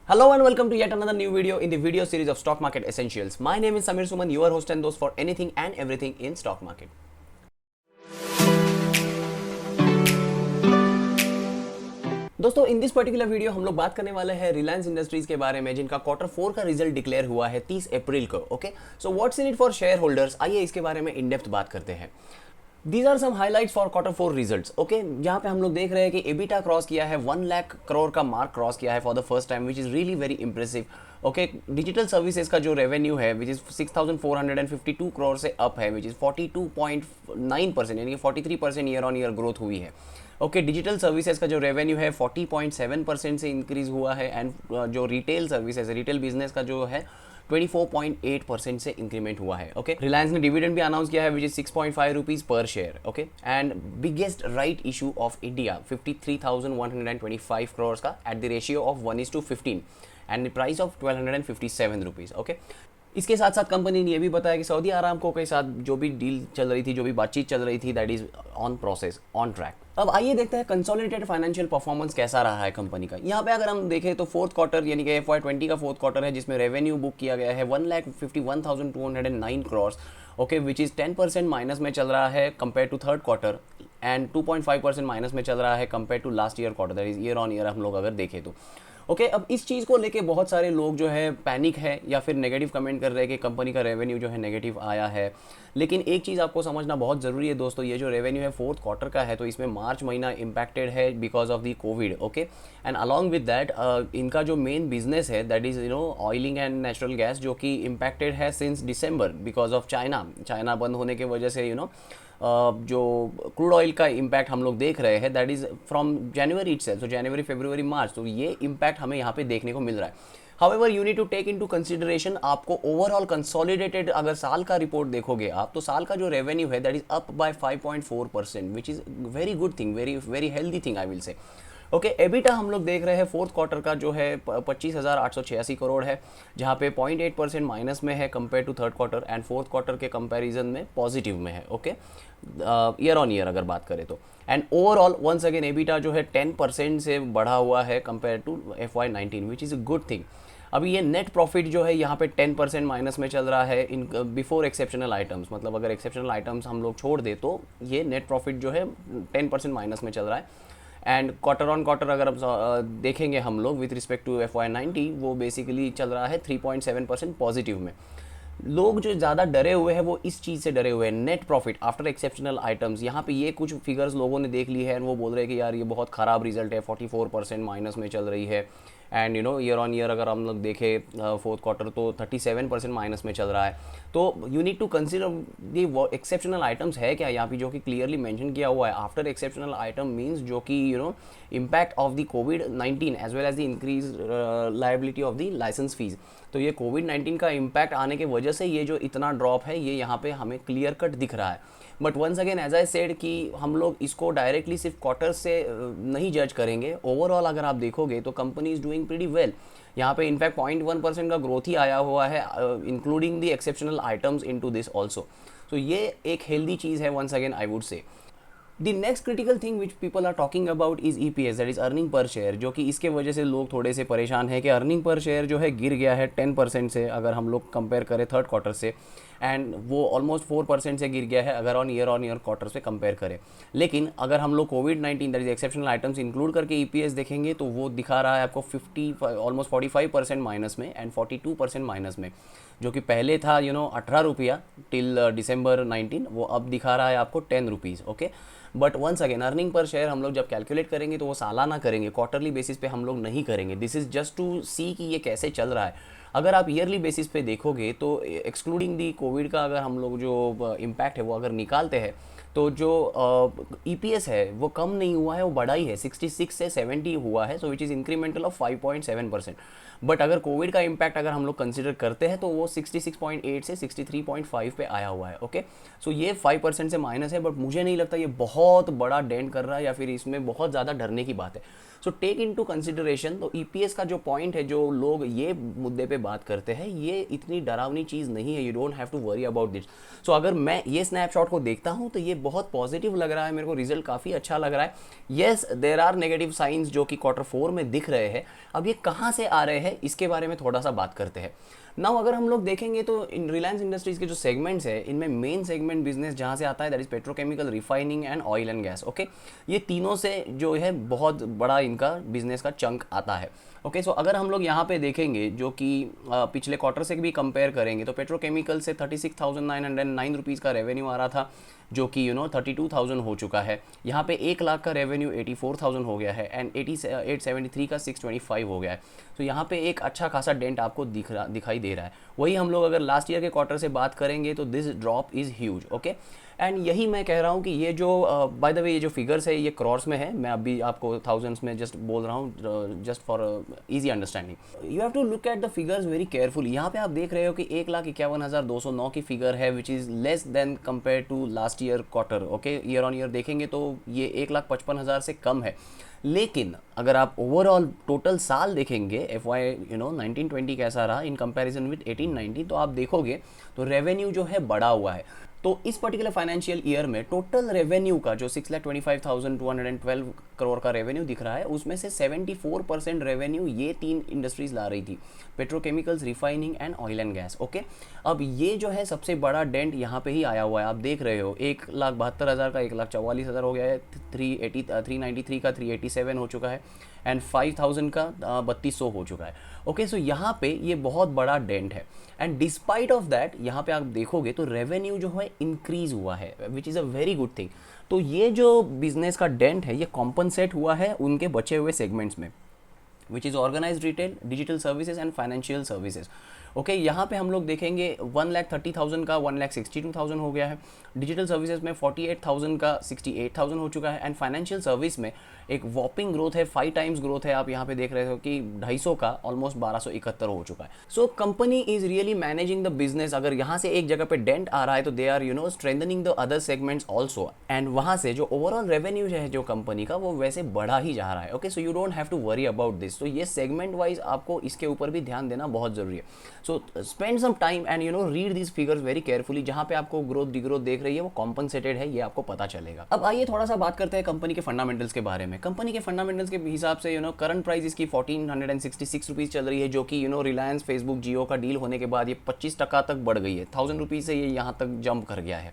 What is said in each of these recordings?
Hello and welcome to yet another new video in the video series of Stock Market Essentials. My name is Samir Suman, your host and host for anything and everything in stock market. दोस्तों in this particular video हम लोग बात करने वाले हैं Reliance industries के बारे में, जिनका क्वार्टर 4 का रिजल्ट डिक्लेयर हुआ है 30 अप्रैल को. Okay, so what's in it for shareholders, आइए इसके बारे में इन डेप्थ बात करते हैं. These are some highlights for quarter 4 results. Okay, जहां पे हम लोग देख रहे हैं कि एबिटा क्रॉस किया है, 1 लाख करोड़ का मार्क क्रॉस किया है for the first time, which is really very impressive. Okay, digital services का जो रेवेन्यू है विच इज 6452 करोड़ से अप है, विच इज 42.9%, यानी कि 43% ईयर ऑन ईयर ग्रोथ हुई है. ओके, डिजिटल सर्विसेज का जो रेवेन्यू है 40.7% से इंक्रीज हुआ है, एंड जो रिटेल सर्विसेज रिटेल बिजनेस का जो है 24.8% से इंक्रीमेंट हुआ है. ओके, रिलायंस ने डिविडेंड भी अनाउंस किया है which is 6.5 rupees per share. Okay, and biggest right issue of India 53,125 crore का at the ratio of 1:15 and the price of 1257 rupees. Okay, इसके साथ साथ कंपनी ने यह भी बताया कि सऊदी आरामको के साथ जो भी डील चल रही थी, जो भी बातचीत चल रही थी, that is on process, on track. अब आइए देखते हैं कंसोलिडेटेड फाइनेंशियल परफॉर्मेंस कैसा रहा है कंपनी का. यहाँ पे अगर हम देखें तो फोर्थ क्वार्टर यानी कि FY20 का फोर्थ क्वार्टर है, जिसमें रेवेन्यू बुक किया गया है 1,51,209 crore. Okay, which is 10% minus में चल रहा है compare to third quarter, and 2.5% minus में चल रहा है compare to last year quarter, that is year on year हम लोग अगर देखें तो. ओके, अब इस चीज़ को लेके बहुत सारे लोग जो है पैनिक है या फिर नेगेटिव कमेंट कर रहे हैं कि कंपनी का रेवेन्यू जो है नेगेटिव आया है. लेकिन एक चीज़ आपको समझना बहुत ज़रूरी है दोस्तों, ये जो रेवेन्यू है फोर्थ क्वार्टर का है, तो इसमें मार्च महीना इम्पैक्टेड है because of the Covid. Okay, and along with that इनका जो मेन बिजनेस है that is oiling and natural gas, जो कि इम्पैक्टेड है since December because of China बंद होने की वजह से जो क्रूड ऑयल का इम्पैक्ट हम लोग देख रहे हैं that is from January itself, तो जनवरी फरवरी मार्च, तो ये इम्पैक्ट हमें यहाँ पे देखने को मिल रहा है. However you need to take into consideration, आपको ओवरऑल कंसोलिडेटेड अगर साल का रिपोर्ट देखोगे आप, तो साल का जो रेवेन्यू है that is up by 5.4%, which is very good thing, very very healthy thing I will say. Okay, EBITDA हम लोग देख रहे हैं फोर्थ क्वार्टर का जो है 25,886 करोड़ है, जहाँ पे 0.8% माइनस में है compare to third quarter, and fourth quarter के कंपैरिजन में पॉजिटिव में है. ओके, ईयर ऑन ईयर अगर बात करें तो, and overall once again EBITDA जो है 10% से बढ़ा हुआ है compare to FY19, which is a good thing. अभी ये नेट प्रॉफिट जो है यहाँ पे 10% माइनस में चल रहा है इन बिफोर एक्सेप्शनल आइटम्स, मतलब अगर एक्सेप्शनल आइटम्स हम लोग छोड़ दे तो ये नेट प्रॉफिट जो है 10% माइनस में चल रहा है. एंड क्वार्टर ऑन क्वार्टर अगर हम देखेंगे हम लोग विथ रिस्पेक्ट टू FY90, वो बेसिकली चल रहा है 3.7% पॉजिटिव में. लोग जो ज़्यादा डरे हुए हैं वो इस चीज़ से डरे हुए हैं, net profit after exceptional items. यहाँ पे ये कुछ फिगर्स लोगों ने देख ली है एंड वो बोल रहे हैं कि यार ये बहुत ख़राब रिजल्ट है, 44% माइनस में चल रही है. एंड ईयर ऑन ईयर अगर हम लोग देखें फोर्थ क्वार्टर तो 37% माइनस में चल रहा है. तो you need to consider the exceptional items है क्या यहाँ पे, जो कि क्लियरली मेंशन किया हुआ है. आफ्टर एक्सेप्शनल आइटम मीन्स जो कि इम्पैक्ट ऑफ द कोविड-19 as well as the increase liability of the license fees. तो ये कोविड-19 का इम्पैक्ट आने की वजह से ये जो इतना ड्रॉप है ये यहाँ पे हमें क्लियर कट दिख रहा है. But once again as I said कि हम लोग इसको डायरेक्टली सिर्फ क्वार्टर से नहीं जज करेंगे, ओवरऑल अगर आप देखोगे तो company is doing pretty well. यहाँ पे इनफैक्ट 0.1% का ग्रोथ ही आया हुआ है including the exceptional items into this also. तो ये एक हेल्दी चीज़ है once again I would say. The next critical thing which people are talking about is EPS, that is earning per share, जो कि इसके वजह से लोग थोड़े से परेशान हैं कि अर्निंग पर शेयर जो है गिर गया है 10% से अगर हम लोग कंपेयर करें थर्ड क्वार्टर से, एंड वो ऑलमोस्ट 4% से गिर गया है अगर ऑन ईयर क्वार्टर से कंपेयर करें. लेकिन अगर हम लोग कोविड-19 that is exceptional items include करके EPS देखेंगे तो वो दिखा रहा है आपको ऑलमोस्ट 45% माइनस में एंड 42% माइनस में, जो कि पहले था 18 रुपया टिल December 19, वो अब दिखा रहा है आपको 10 rupees. Okay, but once again earning per share हम लोग जब कैलकुलेट करेंगे तो वो सालाना करेंगे, क्वार्टरली बेसिस पे हम लोग नहीं करेंगे. दिस इज़ जस्ट टू सी कि ये कैसे चल रहा है. अगर आप ईयरली बेसिस पे देखोगे तो एक्सक्लूडिंग दी कोविड का अगर हम लोग जो इम्पैक्ट है वो अगर निकालते हैं तो जो EPS है वो कम नहीं हुआ है, वो बढ़ा ही है, 66 से 70 हुआ है, so which is incremental of 5.7%. But अगर कोविड का इम्पैक्ट अगर हम लोग कंसिडर करते हैं तो वो 66.8 से 63.5 पे आया हुआ है. ओके, सो ये 5% से माइनस है, बट मुझे नहीं लगता ये बहुत बड़ा डेंट कर रहा है या फिर इसमें बहुत ज़्यादा डरने की बात है. So take into consideration, तो EPS का जो पॉइंट है, जो लोग ये मुद्दे पे बात करते हैं, ये इतनी डरावनी चीज़ नहीं है, you don't have to worry about this. So अगर मैं ये स्नैपशॉट को देखता हूँ तो ये बहुत पॉजिटिव लग रहा है, मेरे को रिजल्ट काफ़ी अच्छा लग रहा है। Yes, there are negative signs जो कि Q4 में दिख रहे हैं। अब ये कहाँ से आ रहे हैं इसके बारे में थोड़ा सा बात करते हैं। नाउ अगर हम लोग देखेंगे तो इन रिलायंस इंडस्ट्रीज के जो सेगमेंट्स है, इनमें मेन सेगमेंट बिजनेस जहाँ से आता है that is petrochemical, refining and oil and gas. Okay, ये तीनों से जो है बहुत बड़ा इनका बिजनेस का चंक आता है। ओके, सो अगर हम लोग यहाँ पे देखेंगे जो कि पिछले क्वार्टर से भी कंपेयर करेंगे तो पेट्रोकेमिकल से 36,909 रुपीज़ का रेवेन्यू आ रहा था, जो कि 32,000 हो चुका है। यहाँ पे 1 लाख का रेवेन्यू 84,000 हो गया है एंड 873 का 625 हो गया है। तो यहाँ पे एक अच्छा खासा डेंट आपको दिखाई दे रहा है। वही हम लोग अगर लास्ट ईयर के क्वार्टर से बात करेंगे तो this drop is huge. Okay, and यही मैं कह रहा हूँ कि ये जो बाय द वे ये जो फिगर्स है ये क्रॉर्स में है, मैं अभी आपको थाउजेंड्स में जस्ट बोल रहा हूँ just for easy understanding. You have to look at the figures very carefully. यहाँ पे आप देख रहे हो कि 1,51,209 की फिगर है which is less than compare to last year quarter. Okay, year on year देखेंगे तो ये 1,55,000 से कम है। लेकिन अगर आप ओवरऑल टोटल साल देखेंगे FY 19-20 कैसा रहा इन कंपैरिजन विद 18-19, तो आप देखोगे तो रेवेन्यू जो है बढ़ा हुआ है। तो इस पर्टिकुलर फाइनेंशियल ईयर में टोटल रेवेन्यू का जो 6,25,212 करोड़ का रेवेन्यू दिख रहा है, उसमें से 74% रेवेन्यू ये तीन इंडस्ट्रीज ला रही थी, petrochemicals, refining and oil and gas. Okay, अब ये जो है सबसे बड़ा डेंट यहाँ पे ही आया हुआ है। आप देख रहे हो 1,72,000 का 1,44,000 हो गया है, 393 का 387 हो चुका है एंड 5,000 का 3,200 हो चुका है। ओके, सो यहाँ पे ये बहुत बड़ा डेंट है एंड डिस्पाइट ऑफ दैट यहाँ पे आप देखोगे तो रेवेन्यू जो है इंक्रीज हुआ है which is a very good thing. तो ये जो बिजनेस का डेंट है ये कॉम्पनसेट हुआ है उनके बचे हुए सेगमेंट्स में, which is organised retail, digital services and financial services. Okay, यहाँ पे हम लोग देखेंगे 1,30,000 का 1,62,000 हो गया है, डिजिटल सर्विसेज में 48,000 का 68,000 हो चुका है एंड फाइनेंशियल सर्विस में एक वॉपिंग ग्रोथ है, 5 टाइम्स ग्रोथ है। आप यहाँ पे देख रहे हो कि 250 का ऑलमोस्ट 1271 हो चुका है। So company is really managing the business. अगर यहाँ से एक जगह पे डेंट आ रहा है तो they are strengthening the other segments also, एंड वहाँ से जो ओवरऑल रेवेन्यू है जो कंपनी का वो वैसे बढ़ा ही जा रहा है। Okay, so you don't have to worry about this. तो ये सेगमेंट वाइज आपको इसके ऊपर भी ध्यान देना बहुत जरूरी है। So spend some time and read this figures very carefully. जहाँ पे आपको ग्रोथ डिग्रोथ देख रही है वो कॉम्पनसेटेड है, ये आपको पता चलेगा। अब आइए थोड़ा सा बात करते हैं कंपनी के फंडामेंटल्स के बारे में। कंपनी के फंडामेंटल्स के हिसाब से करंट प्राइस इसकी 1,466 रुपीज़ चल रही है, जो कि रिलायंस, फेसबुक, जियो का डील होने के बाद ये 25% तक बढ़ गई है। 1,000 रुपीज़ से ये यहाँ तक जंप कर गया है।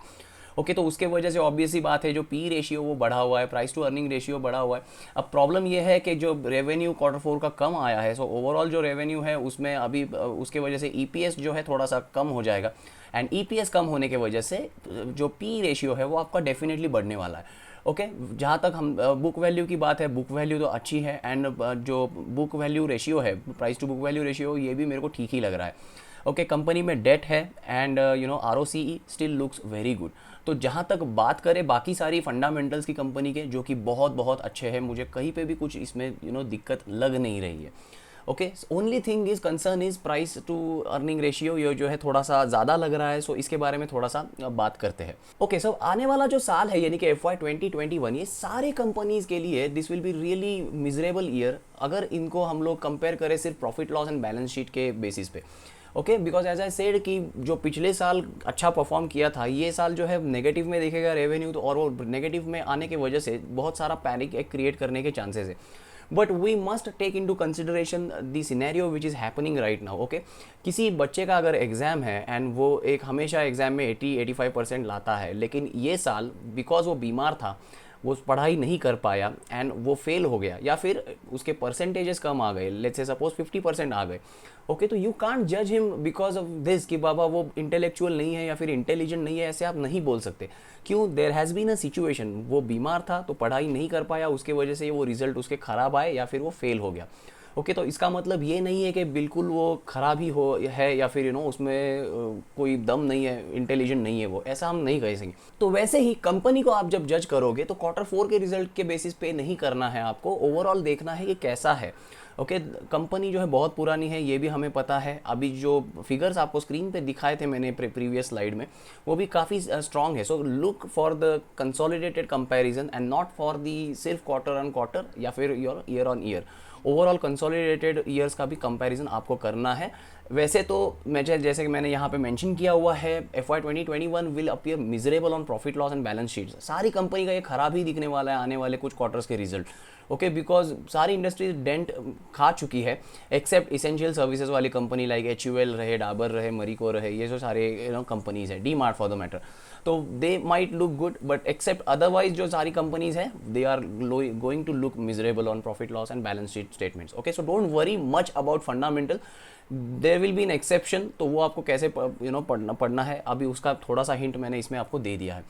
ओके, तो उसके वजह से ऑब्वियस ही बात है जो पी रेशियो वो बढ़ा हुआ है, प्राइस टू अर्निंग रेशियो बढ़ा हुआ है। अब प्रॉब्लम ये है कि जो रेवेन्यू Q4 का कम आया है, सो ओवरऑल जो रेवेन्यू है उसमें अभी उसके वजह से EPS जो है थोड़ा सा कम हो जाएगा एंड EPS कम होने के वजह से जो पी रेशियो है वो आपका डेफिनेटली बढ़ने वाला है। ओके, जहाँ तक हम बुक वैल्यू की बात है, बुक वैल्यू तो अच्छी है एंड जो बुक वैल्यू रेशियो है, price to book value ratio, ये भी मेरे को ठीक ही लग रहा है। ओके, कंपनी में डेट है and ROCE still looks very good. तो जहाँ तक बात करें बाकी सारी फंडामेंटल्स की कंपनी के, जो कि बहुत बहुत अच्छे हैं, मुझे कहीं पे भी कुछ इसमें दिक्कत लग नहीं रही है। Okay, only thing is concern is price to earning ratio, ये जो है थोड़ा सा ज़्यादा लग रहा है। सो इसके बारे में थोड़ा सा बात करते हैं। ओके, सो आने वाला जो साल है यानी कि FY 2021, ये सारे कंपनीज के लिए this will be really miserable year अगर इनको हम लोग कंपेयर करें सिर्फ profit loss and balance sheet के बेसिस पे। Okay, because as I said कि जो पिछले साल अच्छा परफॉर्म किया था, ये साल जो है नेगेटिव में देखेगा रेवेन्यू, तो और वो नेगेटिव में आने की वजह से बहुत सारा पैनिक क्रिएट करने के चांसेस है। But we must take into consideration the scenario which is happening right now. Okay, किसी बच्चे का अगर एग्ज़ाम है एंड वो एक हमेशा एग्ज़ाम में 80-85% लाता है, लेकिन ये साल बिकॉज वो बीमार था, वो पढ़ाई नहीं कर पाया एंड वो फेल हो गया, या फिर उसके परसेंटेजेस कम आ गए, लेट्स से सपोज 50% आ गए। ओके, तो यू कांट जज हिम बिकॉज ऑफ दिस कि बाबा वो इंटेलेक्चुअल नहीं है या फिर इंटेलिजेंट नहीं है, ऐसे आप नहीं बोल सकते। क्यों? There has been a situation, वो बीमार था तो पढ़ाई नहीं कर पाया, उसके वजह से वो रिजल्ट उसके ख़राब आए या फिर वो फेल हो गया। ओके, तो इसका मतलब ये नहीं है कि बिल्कुल वो ख़राब ही हो है या फिर उसमें कोई दम नहीं है, इंटेलिजेंट नहीं है वो, ऐसा हम नहीं कह सकेंगे। तो वैसे ही कंपनी को आप जब जज करोगे तो Q4 के रिजल्ट के बेसिस पे नहीं करना है, आपको ओवरऑल देखना है कि कैसा है। ओके, कंपनी जो है बहुत पुरानी है, ये भी हमें पता है। अभी जो फिगर्स आपको स्क्रीन पे दिखाए थे मैंने प्रीवियस स्लाइड में, वो भी काफ़ी स्ट्रॉन्ग है। So look for the consolidated comparison and not for the सिर्फ क्वार्टर ऑन क्वार्टर या फिर year on year. Overall consolidated years का भी कंपैरिजन आपको करना है। वैसे तो मैं जैसे कि मैंने यहाँ पे मेंशन किया हुआ है, FY 2021 will appear miserable on profit loss and balance sheets. सारी कंपनी का ये खराब ही दिखने वाला है आने वाले कुछ क्वार्टर्स के रिजल्ट, ओके, बिकॉज सारी इंडस्ट्रीज डेंट खा चुकी है एक्सेप्ट इसेंशियल सर्विसेज वाली कंपनी लाइक HUL रहे, डाबर रहे, मरीको रहे, ये जो सारे कंपनीज है, DMart for the matter, तो they might look good, but except otherwise जो सारी कंपनीज हैं they are going to look miserable on profit loss and balance sheet statements, okay. So don't worry much about fundamental, there will be an exception, तो वो आपको कैसे पढ़ना है अभी उसका थोड़ा सा हिंट मैंने इसमें आपको दे दिया है।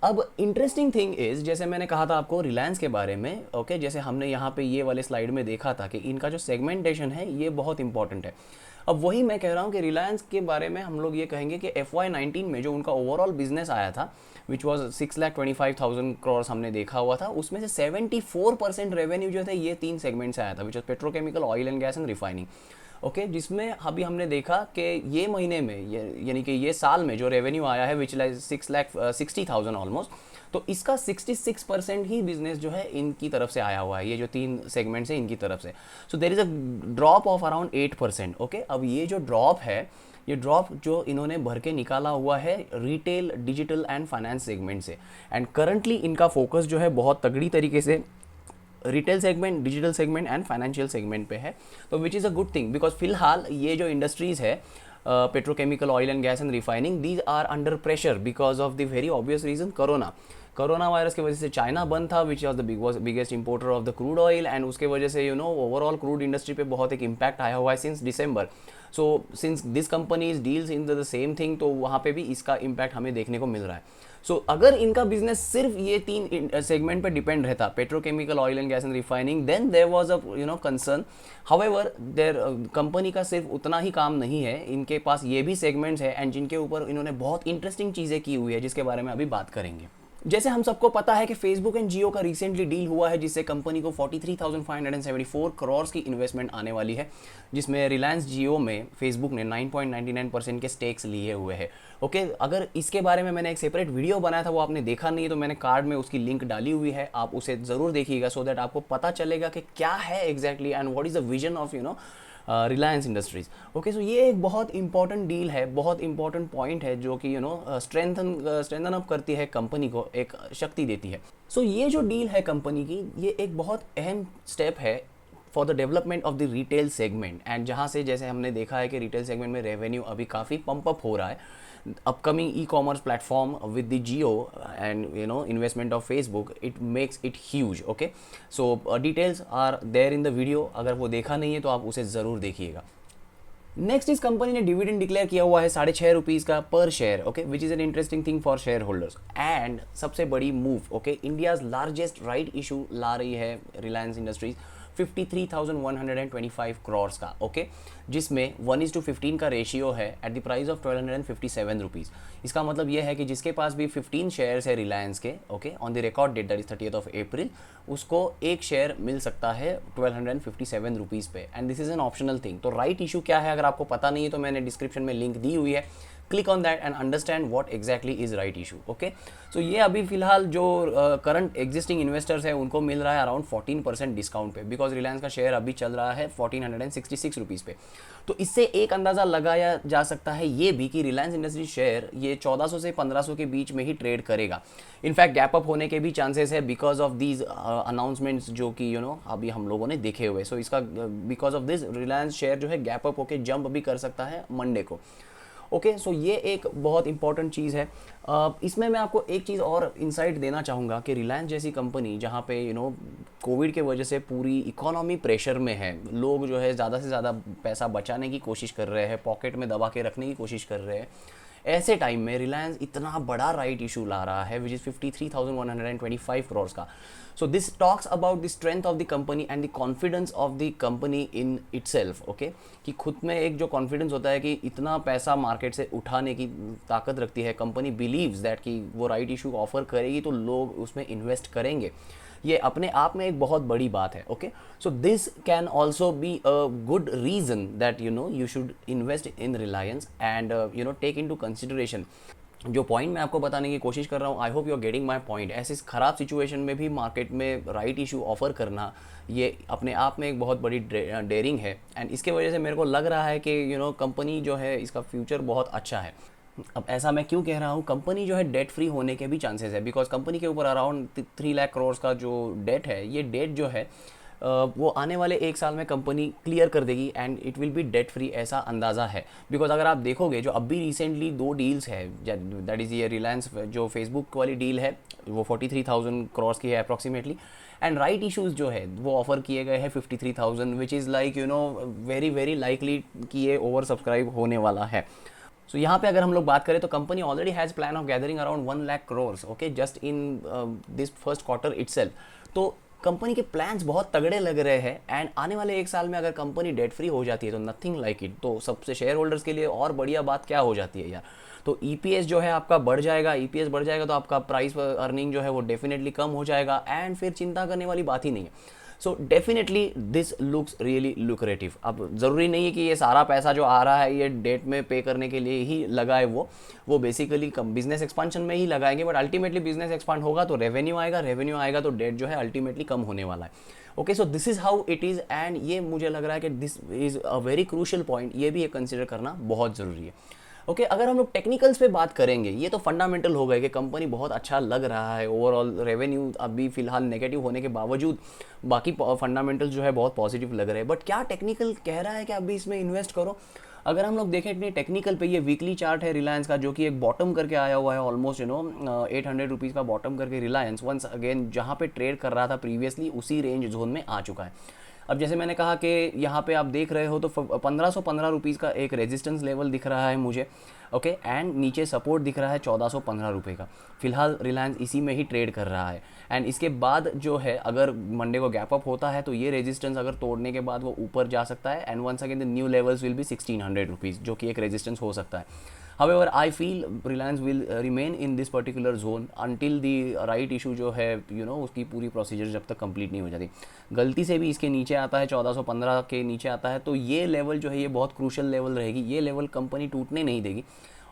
अब इंटरेस्टिंग थिंग इज, जैसे मैंने कहा था आपको रिलायंस के बारे में, ओके, जैसे हमने यहाँ पे ये वाले स्लाइड में देखा था कि इनका जो सेगमेंटेशन है ये बहुत इंपॉर्टेंट है। अब वही मैं कह रहा हूँ कि रिलायंस के बारे में हम लोग ये कहेंगे कि FY 19 में जो उनका ओवरऑल बिजनेस आया था विच वॉज 6,25,000 करोड़ हमने देखा हुआ था, उसमें से 74% रेवेन्यू जो थे ये 3 सेगमेंट से आया था, which was petrochemical, oil and gas and refining, okay, जिसमें अभी हमने देखा कि ये महीने में यानी कि ये साल में जो रेवेन्यू आया है विच लाइक 6,60,000 ऑलमोस्ट, तो इसका 66% ही बिजनेस जो है इनकी तरफ से आया हुआ है, ये जो 3 सेगमेंट्स हैं इनकी तरफ से। So there is a drop of around 8%, okay. अब ये जो ड्रॉप है, ये ड्रॉप जो इन्होंने भर के निकाला हुआ है retail, digital and finance segment से, एंड करंटली इनका फोकस जो है बहुत तगड़ी तरीके से retail segment, digital segment and financial segment पे है, तो which is a good thing, because फिलहाल ये जो इंडस्ट्रीज़ है petrochemical, oil and gas and refining, these are under pressure because of the very obvious reason corona virus की वजह से चाइना बंद था which was the biggest importer of the crude oil, and उसके वजह से ओवरऑल क्रूड इंडस्ट्री पे बहुत एक इम्पैक्ट आया हुआ है since December. So since this companies deals in the same thing, तो वहाँ पे भी इसका इम्पैक्ट हमें देखने को मिल रहा है। सो अगर इनका बिजनेस सिर्फ ये 3 सेगमेंट पे डिपेंड रहता, petrochemical, oil and gas and refining, then there was a concern. However their company का सिर्फ उतना ही काम नहीं है, इनके पास ये भी सेगमेंट्स है एंड जिनके ऊपर इन्होंने बहुत इंटरेस्टिंग चीज़ें की हुई है जिसके बारे में अभी बात करेंगे। जैसे हम सबको पता है कि फेसबुक एंड जियो का रिसेंटली डील हुआ है जिससे कंपनी को 43,574 करोड़ की इन्वेस्टमेंट आने वाली है, जिसमें रिलायंस जियो में फेसबुक ने 9.99% के स्टेक्स लिए हुए हैं, ओके। अगर इसके बारे में मैंने एक सेपरेट वीडियो बनाया था, वो आपने देखा नहीं है तो मैंने कार्ड में उसकी लिंक डाली हुई है, आप उसे ज़रूर देखिएगा सो दैट आपको पता चलेगा कि क्या है exactly and what is the vision of Reliance Industries, okay. So ये एक बहुत इंपॉर्टेंट डील है, बहुत इंपॉर्टेंट पॉइंट है जो कि स्ट्रेंथन अप करती है कंपनी को, एक शक्ति देती है। सो ये जो डील है कंपनी की, ये एक बहुत अहम स्टेप है for the development of the retail segment, and जहाँ से जैसे हमने देखा है कि रिटेल सेगमेंट में रेवेन्यू अभी काफ़ी पंप अप हो रहा है। upcoming e-commerce platform with the Jio and investment of Facebook, it makes it huge, okay। So details are there in the video, अगर वो देखा नहीं है तो आप उसे ज़रूर देखिएगा। नेक्स्ट इस कंपनी ने डिविडेंड डिक्लेयर किया हुआ है 6.5 रुपीज़ का per share, okay, which is an interesting thing for shareholders. And सबसे बड़ी move, okay, India's largest right issue ला रही है रिलायंस इंडस्ट्रीज 53,125 करोड़ का, ओके, जिसमें 1:15 का रेशियो है at the price of 1,257 rupees. इसका मतलब यह है कि जिसके पास भी 15 शेयर्स है रिलायंस के, okay, on the record date that is 30th of April, उसको एक शेयर मिल सकता है 1,257 रुपीज़ पे, and this is an optional thing. तो राइट इशू क्या है, अगर आपको पता नहीं है तो मैंने डिस्क्रिप्शन में लिंक दी हुई है, click on that and understand what exactly is right issue, okay. So ये अभी फिलहाल जो करंट एग्जिस्टिंग इन्वेस्टर्स है उनको मिल रहा है अराउंड 14% डिस्काउंट पे, बिकॉज रिलायंस का शेयर अभी चल रहा है 1,466 रुपीज़ पे। तो इससे एक अंदाज़ा लगाया जा सकता है ये भी कि रिलायंस इंडस्ट्री शेयर ये 1400 से 1500 के बीच में ही ट्रेड करेगा। इनफैक्ट गैप अप होने के भी चांसेस है बिकॉज ऑफ दीज अनाउंसमेंट्स जो कि अभी हम लोगों ने देखे हुए। सो इसका because of this Reliance share जो है गैप अप होकर जंप भी कर सकता है मंडे को, ओके। सो ये एक बहुत इंपॉर्टेंट चीज़ है। इसमें मैं आपको एक चीज़ और इंसाइट देना चाहूँगा कि रिलायंस जैसी कंपनी जहाँ पे कोविड के वजह से पूरी इकोनॉमी प्रेशर में है, लोग जो है ज़्यादा से ज़्यादा पैसा बचाने की कोशिश कर रहे हैं, पॉकेट में दबा के रखने की कोशिश कर रहे हैं, ऐसे टाइम में रिलायंस इतना बड़ा राइट इशू ला रहा है विच इज़ 53,125 करोड़ का। So this talks about the strength of the company and the confidence of the company in itself, okay, कि खुद में एक जो कॉन्फिडेंस होता है कि इतना पैसा मार्केट से उठाने की ताकत रखती है कंपनी, बिलीव्स दैट कि वो राइट इशू ऑफर करेगी तो लोग उसमें इन्वेस्ट करेंगे। ये अपने आप में एक बहुत बड़ी बात है, okay. So this can also be a good reason that you should invest in Reliance and take into consideration जो पॉइंट मैं आपको बताने की कोशिश कर रहा हूँ, I hope you are getting my point. ऐसे ख़राब सिचुएशन में भी मार्केट में राइट इशू ऑफर करना, ये अपने आप में एक बहुत बड़ी डेयरिंग है। एंड इसके वजह से मेरे को लग रहा है कि कंपनी जो है इसका फ्यूचर बहुत अच्छा है। अब ऐसा मैं क्यों कह रहा हूँ, कंपनी जो है डेट फ्री होने के भी चांसेस है, बिकॉज कंपनी के ऊपर अराउंड 3 लाख करोड़ का जो डेट है, ये डेट जो है वो आने वाले 1 साल में कंपनी क्लियर कर देगी and it will be debt free, ऐसा अंदाज़ा है। बिकॉज अगर आप देखोगे जो अभी रिसेंटली 2 डील्स है, दैट इज़ ये रिलायंस जो फेसबुक वाली डील है वो 43,000 करोड़ की है अप्रॉक्सीमेटली, एंड राइट इशूज़ जो है वो ऑफर किए गए हैं 53,000, which is like very very likely कि ये ओवर सब्सक्राइब होने वाला है। सो यहाँ पे अगर हम लोग बात करें तो company already has plan of gathering around 1 lakh crore, okay, just in this first quarter itself. तो कंपनी के प्लान्स बहुत तगड़े लग रहे हैं एंड आने वाले 1 साल में अगर कंपनी डेट फ्री हो जाती है तो नथिंग लाइक इट, तो सबसे शेयर होल्डर्स के लिए और बढ़िया बात क्या हो जाती है यार। तो ईपीएस जो है आपका बढ़ जाएगा, ईपीएस बढ़ जाएगा तो आपका प्राइस अर्निंग जो है वो डेफिनेटली कम हो जाएगा एंड फिर चिंता करने वाली बात ही नहीं है। So definitely this looks really lucrative. अब ज़रूरी नहीं है कि ये सारा पैसा जो आ रहा है ये डेट में पे करने के लिए ही लगाए, वो बेसिकली बिजनेस एक्सपांशन में ही लगाएंगे, बट अल्टीमेटली बिजनेस एक्सपांड होगा तो रेवेन्यू आएगा तो डेट जो है अल्टीमेटली कम होने वाला है। Okay, so this is how it is and ये मुझे लग रहा है कि this is a very crucial point, ये भी एक कंसिडर करना बहुत ज़रूरी है। ओके, अगर हम लोग टेक्निकल्स पे बात करेंगे, ये तो फंडामेंटल हो गए कि कंपनी बहुत अच्छा लग रहा है, ओवरऑल रेवेन्यू अभी फिलहाल नेगेटिव होने के बावजूद बाकी फंडामेंटल जो है बहुत पॉजिटिव लग रहे हैं, बट क्या टेक्निकल कह रहा है कि अभी इसमें इन्वेस्ट करो। अगर हम लोग देखें इतने टेक्निकल पे, ये वीकली चार्ट है रिलायंस का जो कि एक बॉटम करके आया हुआ है, ऑलमोस्ट 800 रुपीज़ का बॉटम करके रिलायंस वंस अगेन जहाँ पे ट्रेड कर रहा था प्रीवियसली उसी रेंज जोन में आ चुका है। अब जैसे मैंने कहा कि यहाँ पे आप देख रहे हो तो 1515 रुपीज़ का एक रेजिस्टेंस लेवल दिख रहा है मुझे, ओके, एंड नीचे सपोर्ट दिख रहा है 1415 रुपये का। फिलहाल रिलायंस इसी में ही ट्रेड कर रहा है एंड इसके बाद जो है अगर मंडे को गैप अप होता है तो ये रेजिस्टेंस अगर तोड़ने के बाद वो ऊपर जा सकता है and once again the new levels will be 1600 rupees, जो कि एक रेजिस्टेंस हो सकता है। However, I feel Reliance will remain in this particular zone until the right issue जो है उसकी पूरी प्रोसीजर जब तक कंप्लीट नहीं हो जाती। गलती से भी इसके नीचे आता है 1415 के नीचे आता है तो ये लेवल जो है ये बहुत क्रूशल लेवल रहेगी, ये लेवल कंपनी टूटने नहीं देगी।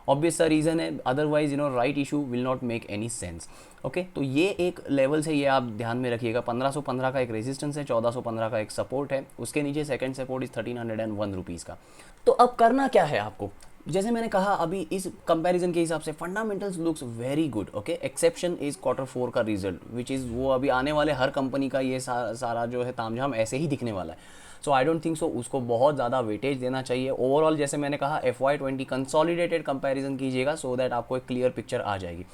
ऑब्वियस सा रीज़न है, otherwise right issue will not make any sense. Okay, तो ये एक लेवल से ये आप ध्यान में रखिएगा। 1515 का एक रेजिस्टेंस है, 1415 का एक सपोर्ट है, उसके नीचे सेकंड सपोर्ट इज 1301 रुपीज़ का। तो अब करना क्या है आपको, जैसे मैंने कहा अभी इस कंपैरिजन के हिसाब से fundamentals looks very good, okay, exception is Q4 का रिजल्ट विच इज़ वो अभी आने वाले हर कंपनी का ये सारा जो है तामझाम ऐसे ही दिखने वाला है। सो आई डोंट थिंक सो उसको बहुत ज़्यादा वेटेज देना चाहिए। ओवरऑल जैसे मैंने कहा FY20 कंसोलिडेटेड कंपैरिजन कीजिएगा सो दैट आपको एक क्लियर पिक्चर आ जाएगी।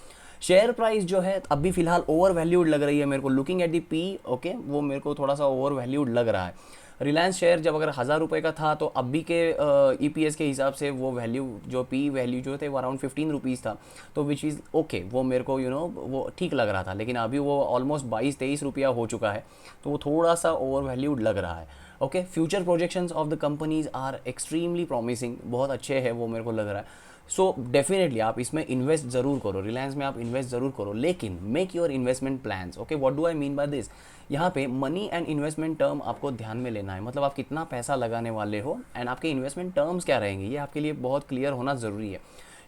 शेयर प्राइस जो है अभी फिलहाल ओवर वैल्यूड लग रही है मेरे को, looking at the P, okay, वो मेरे को थोड़ा सा ओवर वैल्यूड लग रहा है। रिलायंस शेयर जब अगर 1000 रुपये का था तो अभी के EPS के हिसाब से वो वैल्यू जो पी वैल्यू जो थे वो अराउंड 15 रुपीज़ था, तो विच इज़ ओके, वो मेरे को वो ठीक लग रहा था। लेकिन अभी वो ऑलमोस्ट 22-23 रुपया हो चुका है तो वो थोड़ा सा ओवर वैल्यूड लग रहा है। Okay, future projections of the companies are extremely promising, बहुत अच्छे हैं वो मेरे को लग रहा है। सो डेफिनेटली आप इसमें इन्वेस्ट ज़रूर करो, रिलायंस में आप इन्वेस्ट ज़रूर करो, लेकिन make your investment plans. Okay, what do I mean by this, यहाँ पे मनी एंड इन्वेस्टमेंट टर्म आपको ध्यान में लेना है, मतलब आप कितना पैसा लगाने वाले हो एंड आपके इन्वेस्टमेंट टर्म्स क्या रहेंगे, ये आपके लिए बहुत क्लियर होना ज़रूरी है।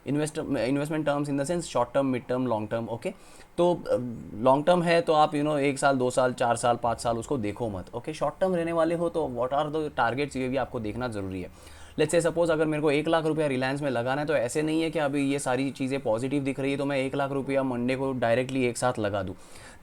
Investment terms in the sense short term, mid term, long term. Okay, तो लॉन्ग टर्म है तो आप 1 साल 2 साल 4 साल 5 साल उसको देखो मत। ओके, शॉर्ट टर्म रहने वाले हो तो व्हाट आर द टारगेट्स, ये भी आपको देखना ज़रूरी है। लेट्स से सपोज अगर मेरे को 1 लाख रुपया रिलायंस में लगाना है तो ऐसे नहीं है कि अभी ये सारी चीज़ें पॉजिटिव दिख रही है तो मैं 1 लाख रुपया मंडे को डायरेक्टली एक साथ लगा दूँ,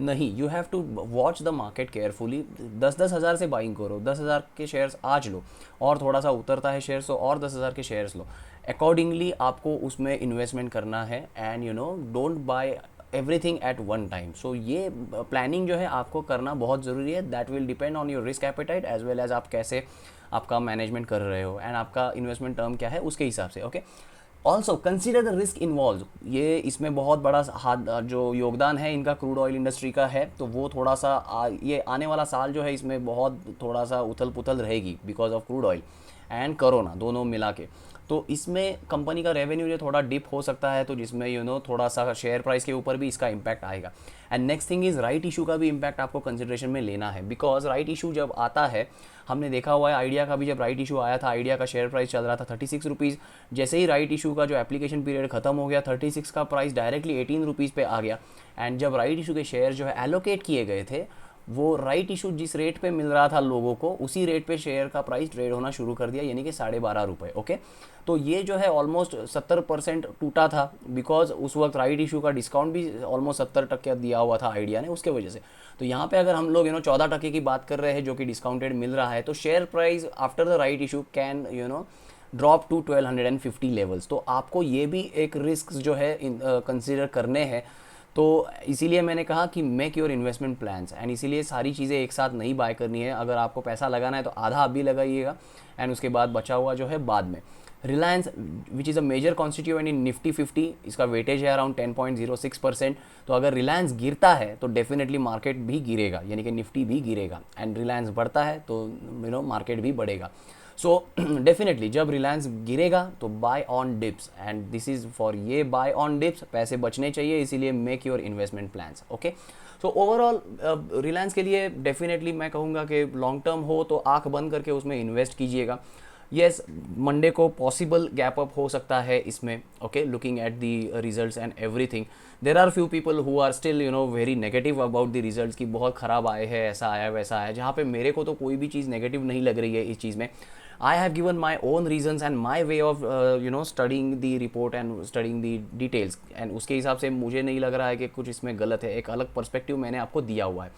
नहीं, you have to watch the market carefully. 10-10 हज़ार से बाइंग करो, 10,000 के शेयर्स आज लो और थोड़ा सा उतरता है शेयर्स तो और 10,000 के शेयर्स लो, अकॉर्डिंगली आपको उसमें इन्वेस्टमेंट करना है and don't buy everything at one time. So ये प्लानिंग जो है आपको करना बहुत ज़रूरी है, that will depend on your risk appetite as well as आप कैसे आपका मैनेजमेंट कर रहे हो एंड आपका इन्वेस्टमेंट टर्म क्या है उसके हिसाब से। Okay, also consider the risk involve, ये इसमें बहुत बड़ा हाथ जो योगदान है इनका क्रूड ऑयल इंडस्ट्री का है, तो वो थोड़ा सा ये आने वाला साल जो है इसमें बहुत थोड़ा सा उथल पुथल रहेगी because of crude oil and corona दोनों मिला के, तो इसमें कंपनी का रेवेन्यू जो थोड़ा डिप हो सकता है, तो जिसमें थोड़ा सा शेयर प्राइस के ऊपर भी इसका इम्पैक्ट आएगा। And next thing is right issue का भी इम्पैक्ट आपको कंसिडरेशन में लेना है, बिकॉज राइट इशू जब आता है, हमने देखा हुआ है आइडिया का भी जब राइट इशू आया था, आइडिया का शेयर प्राइस चल रहा था 36 रुपीज़, जैसे ही राइट इशू का जो एप्लीकेशन पीरियड खत्म हो गया 36 का प्राइस डायरेक्टली 18 रुपीज़ पे आ गया। एंड जब राइट इशू के शेयर जो है एलोकेट किए गए थे, वो राइट इशू जिस रेट पे मिल रहा था लोगों को, उसी रेट पे शेयर का प्राइस ट्रेड होना शुरू कर दिया, यानी कि 12.5 रुपये। ओके, तो ये जो है ऑलमोस्ट 70% टूटा था, बिकॉज उस वक्त राइट इशू का डिस्काउंट भी ऑलमोस्ट 70% दिया हुआ था आइडिया ने, उसके वजह से। तो यहाँ पे अगर हम लोग 14% की बात कर रहे हैं जो कि डिस्काउंटेड मिल रहा है, तो share price after the right issue can drop to 1250 levels. तो आपको ये भी एक रिस्क जो है कंसिडर करने हैं। तो इसीलिए मैंने कहा कि make your investment plans, and इसीलिए सारी चीज़ें एक साथ नहीं बाय करनी है। अगर आपको पैसा लगाना है तो आधा अभी लगाइएगा, एंड उसके बाद बचा हुआ जो है बाद में। Reliance which is a major constituent in Nifty 50, इसका वेटेज है अराउंड 10.06%। तो अगर रिलायंस गिरता है तो डेफिनेटली मार्केट भी गिरेगा, यानी कि निफ्टी भी गिरेगा, एंड रिलायंस बढ़ता है तो मार्केट भी बढ़ेगा। सो डेफिनेटली जब रिलायंस गिरेगा तो buy on dips, and this is for ये बाय ऑन डिप्स, पैसे बचने चाहिए, इसीलिए make your investment plans. Okay, so overall Reliance के लिए डेफिनेटली मैं कहूँगा कि लॉन्ग टर्म हो तो आंख बंद करके उसमें इन्वेस्ट कीजिएगा। येस, मंडे को पॉसिबल गैप अप हो सकता है इसमें। Okay, looking at the results and everything, there are few people who are still very negative about the results की बहुत ख़राब आए हैं, ऐसा आया वैसा आया, जहाँ पे मेरे को तो कोई भी चीज़ नेगेटिव नहीं लग रही है इस चीज़ में। I have given my own reasons and my way of studying the report and studying the details, and उसके हिसाब से मुझे नहीं लग रहा है कि कुछ इसमें गलत है, एक अलग पर्सपेक्टिव मैंने आपको दिया हुआ है।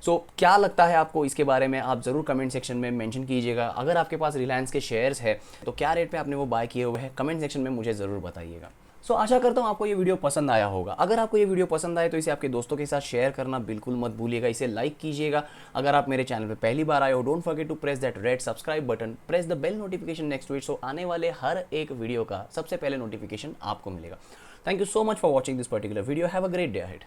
सो क्या लगता है आपको इसके बारे में, आप ज़रूर कमेंट सेक्शन में मेंशन कीजिएगा। अगर आपके पास रिलायंस के शेयर्स है तो क्या रेट पे आपने वो बाय किए हुए हैं, कमेंट सेक्शन में मुझे ज़रूर बताइएगा। सो आशा करता हूँ आपको ये वीडियो पसंद आया होगा। अगर आपको ये वीडियो पसंद आए तो इसे आपके दोस्तों के साथ शेयर करना बिल्कुल मत भूलिएगा, इसे लाइक कीजिएगा। अगर आप मेरे चैनल पे पहली बार आए हो, don't forget to press that red subscribe button, press the bell notification next to it, so आने वाले हर एक वीडियो का सबसे पहले नोटिफिकेशन आपको मिलेगा। Thank you so much for watching this particular video. Have a great day ahead.